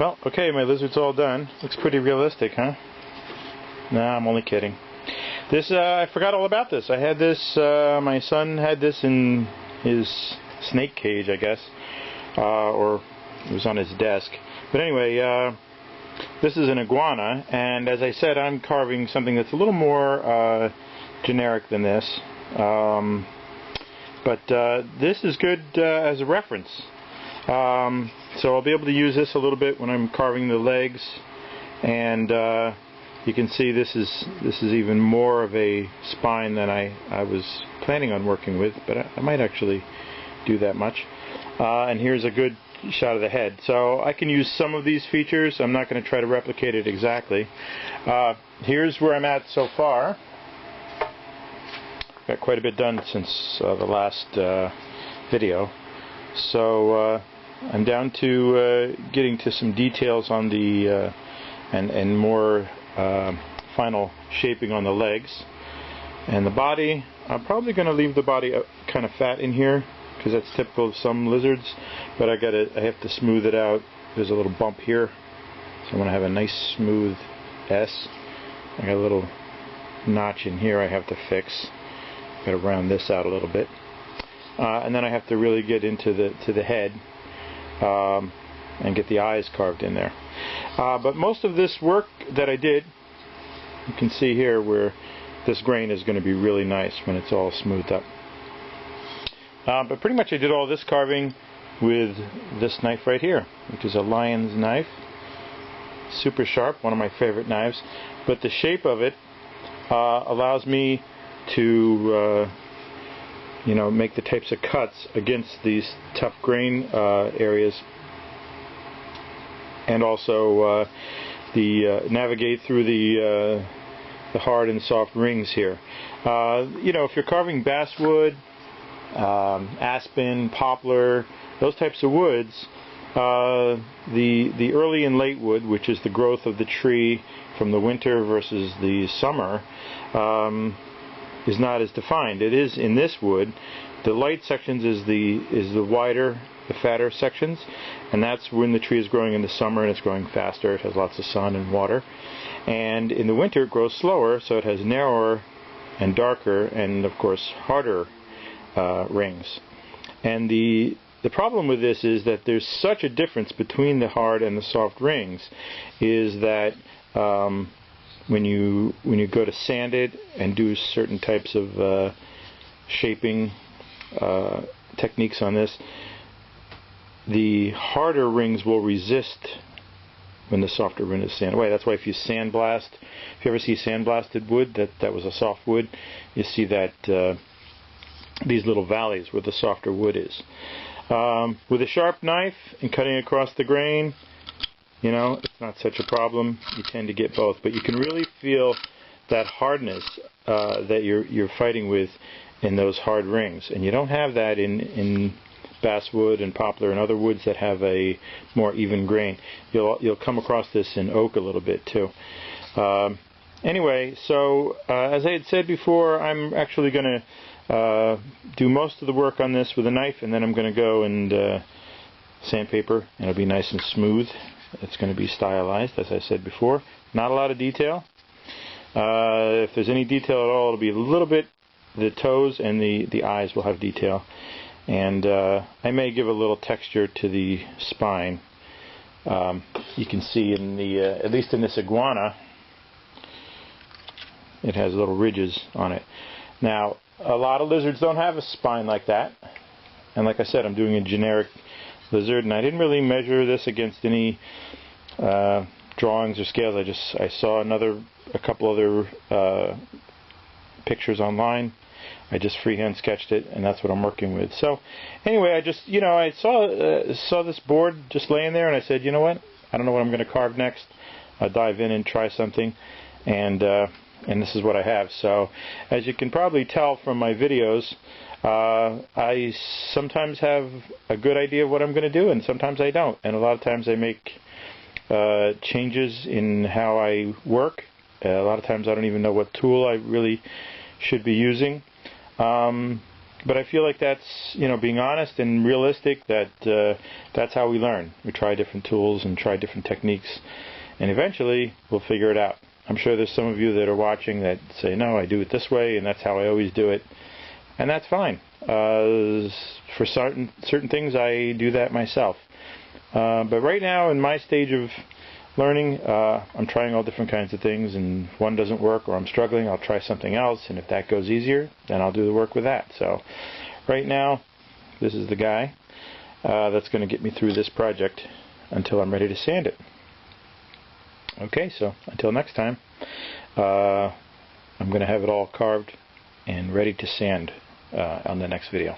Well, okay, my lizard's all done. Looks pretty realistic, huh? Nah, I'm only kidding. This, I forgot all about this. I had this, my son had this in his snake cage, I guess. Or it was on his desk. But anyway, this is an iguana, and as I said, I'm carving something that's a little more generic than this. But this is good as a reference. So I'll be able to use this a little bit when I'm carving the legs, and you can see this is even more of a spine than I was planning on working with, but I might actually do that much. And here's a good shot of the head. So I can use some of these features. I'm not going to try to replicate it exactly. Here's where I'm at so far. Got quite a bit done since the last video. So I'm down to getting to some details on the and more final shaping on the legs and the body. I'm probably going to leave the body kind of fat in here because that's typical of some lizards, but I have to smooth it out. There's a little bump here, so I want to have a nice smooth S. I got a little notch in here I have to fix. Got to round this out a little bit, and then I have to really get into the head and get the eyes carved in there. But most of this work that I did, you can see here where this grain is going to be really nice when it's all smoothed up. But pretty much I did all this carving with this knife right here, which is a lion's knife. Super sharp, one of my favorite knives. But the shape of it allows me to make the types of cuts against these tough grain areas, and also navigate through the hard and soft rings here. If you're carving basswood, aspen, poplar, those types of woods, the early and late wood, which is the growth of the tree from the winter versus the summer, is not as defined. It is in this wood. The light sections is the wider, the fatter sections, and that's when the tree is growing in the summer and it's growing faster. It has lots of sun and water. And in the winter it grows slower, so it has narrower and darker and of course harder rings. And the problem with this is that there's such a difference between the hard and the soft rings, is that when you go to sand it and do certain types of shaping techniques on this, the harder rings will resist when the softer ring is sanded away. That's why if you sandblast, if you ever see sandblasted wood that was a soft wood, you see that these little valleys where the softer wood is. With a sharp knife and cutting across the grain, it's not such a problem. You tend to get both, but you can really feel that hardness that you're fighting with in those hard rings, and you don't have that in basswood and poplar and other woods that have a more even grain. You'll come across this in oak a little bit too. Anyway, so as I had said before, I'm actually going to do most of the work on this with a knife, and then I'm going to go and sandpaper, and it'll be nice and smooth. It's going to be stylized, as I said before. Not a lot of detail. If there's any detail at all, it'll be a little bit. The toes and the eyes will have detail. And I may give a little texture to the spine. You can see in at least in this iguana, it has little ridges on it. Now, a lot of lizards don't have a spine like that. And like I said, I'm doing a generic lizard, and I didn't really measure this against any drawings or scales. I saw a couple other pictures online. I just freehand sketched it, and that's what I'm working with. So anyway, I just I saw this board just laying there, and I said, you know what? I don't know what I'm going to carve next. I'll dive in and try something, and this is what I have. So as you can probably tell from my videos, I sometimes have a good idea of what I'm going to do, and sometimes I don't. And a lot of times I make changes in how I work. A lot of times I don't even know what tool I really should be using. But I feel like that's, being honest and realistic, that's how we learn. We try different tools and try different techniques, and eventually we'll figure it out. I'm sure there's some of you that are watching that say, no, I do it this way, and that's how I always do it. And that's fine. For certain things, I do that myself. But right now, in my stage of learning, I'm trying all different kinds of things, and if one doesn't work or I'm struggling, I'll try something else, and if that goes easier, then I'll do the work with that. So right now, this is the guy that's going to get me through this project until I'm ready to sand it. Okay, so until next time, I'm going to have it all carved and ready to sand on the next video.